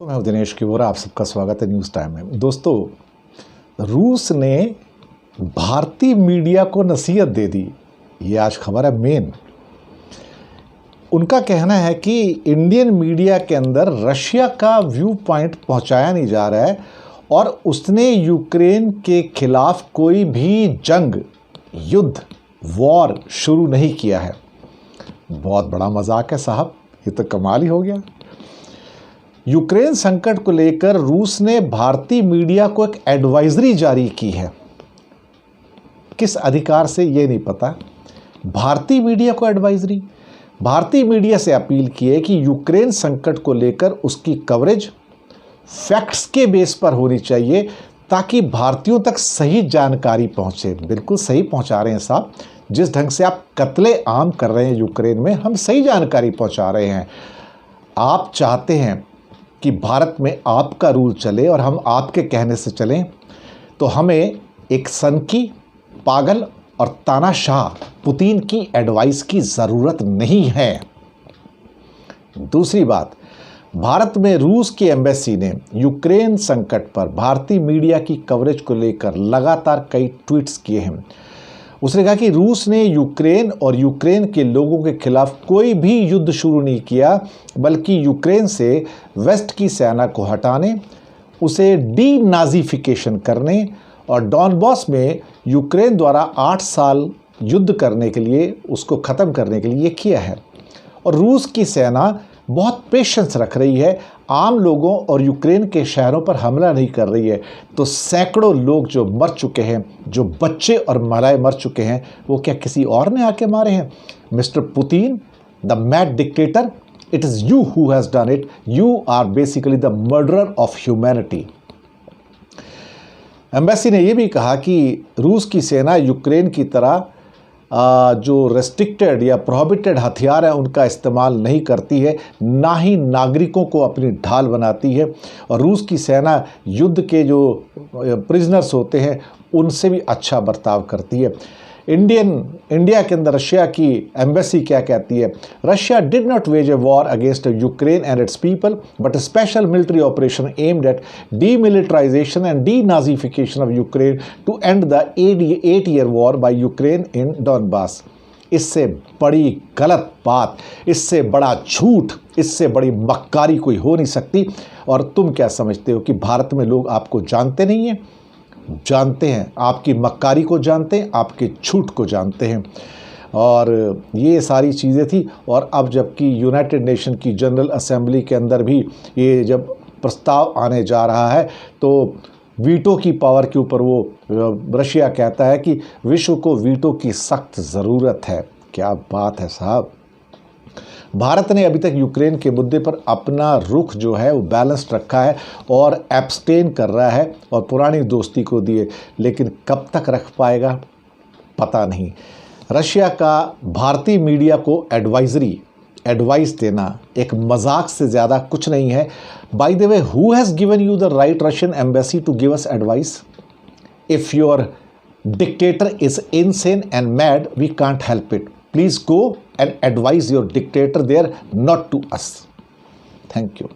तो मैं हूं दिनेश किवोरा, आप सबका स्वागत है न्यूज़ टाइम में। दोस्तों, रूस ने भारतीय मीडिया को नसीहत दे दी, ये आज खबर है मेन। उनका कहना है कि इंडियन मीडिया के अंदर रशिया का व्यू पॉइंट पहुंचाया नहीं जा रहा है और उसने यूक्रेन के खिलाफ कोई भी जंग, युद्ध, वॉर शुरू नहीं किया है। बहुत बड़ा मजाक है साहब, ये तो कमाल ही हो गया। यूक्रेन संकट को लेकर रूस ने भारतीय मीडिया को एक एडवाइजरी जारी की है। किस अधिकार से ये नहीं पता। भारतीय मीडिया को एडवाइजरी, भारतीय मीडिया से अपील की है कि यूक्रेन संकट को लेकर उसकी कवरेज फैक्ट्स के बेस पर होनी चाहिए ताकि भारतीयों तक सही जानकारी पहुंचे। बिल्कुल सही पहुंचा रहे हैं साहब, जिस ढंग से आप कत्ले आम कर रहे हैं यूक्रेन में, हम सही जानकारी पहुंचा रहे हैं। आप चाहते हैं कि भारत में आपका रूल चले और हम आपके कहने से चलें, तो हमें एक सनकी, पागल और तानाशाह पुतिन की एडवाइस की ज़रूरत नहीं है। दूसरी बात, भारत में रूस की एम्बेसी ने यूक्रेन संकट पर भारतीय मीडिया की कवरेज को लेकर लगातार कई ट्वीट्स किए हैं। उसने कहा कि रूस ने यूक्रेन और यूक्रेन के लोगों के खिलाफ कोई भी युद्ध शुरू नहीं किया, बल्कि यूक्रेन से वेस्ट की सेना को हटाने, उसे डीनाज़िफिकेशन करने और डॉनबॉस में यूक्रेन द्वारा 8 साल युद्ध करने के लिए, उसको ख़त्म करने के लिए ये किया है। और रूस की सेना बहुत पेशेंस रख रही है, आम लोगों और यूक्रेन के शहरों पर हमला नहीं कर रही है। तो सैकड़ों लोग जो मर चुके हैं, जो बच्चे और महिलाएं मर चुके हैं, वो क्या किसी और ने आके मारे हैं? Mister Putin, the mad dictator, it is you who has done it. You are basically the murderer of humanity. Embassy ने यह भी कहा कि रूस की सेना यूक्रेन की तरह जो रेस्ट्रिक्टेड या प्रोहिबिटेड हथियार है उनका इस्तेमाल नहीं करती है, ना ही नागरिकों को अपनी ढाल बनाती है। और रूस की सेना युद्ध के जो प्रिजनर्स होते हैं उनसे भी अच्छा बर्ताव करती है। इंडिया के अंदर रशिया की एम्बेसी क्या कहती है? Russia did not wage a war against Ukraine and its people but a special military operation aimed at demilitarization and denazification of Ukraine to end the 8-year war by Ukraine in Donbass। इससे बड़ी गलत बात, इससे बड़ा झूठ, इससे बड़ी मक्कारी कोई हो नहीं सकती। और तुम क्या समझते हो कि भारत में लोग आपको जानते नहीं हैं? जानते हैं, आपकी मक्कारी को जानते हैं, आपके झूठ को जानते हैं। और ये सारी चीज़ें थी। और अब जबकि यूनाइटेड नेशन की जनरल असेंबली के अंदर भी ये जब प्रस्ताव आने जा रहा है, तो वीटो की पावर के ऊपर वो रशिया कहता है कि विश्व को वीटो की सख्त ज़रूरत है। क्या बात है साहब। भारत ने अभी तक यूक्रेन के मुद्दे पर अपना रुख जो है वो बैलेंस्ड रखा है और एब्सटेन कर रहा है और पुरानी दोस्ती को दिए, लेकिन कब तक रख पाएगा पता नहीं। रशिया का भारतीय मीडिया को एडवाइस देना एक मजाक से ज़्यादा कुछ नहीं है। By the way, who has given you the right Russian embassy to give us advice? If your dictator is insane and mad, we can't help it. Please go and advise your dictator there, not to us. Thank you.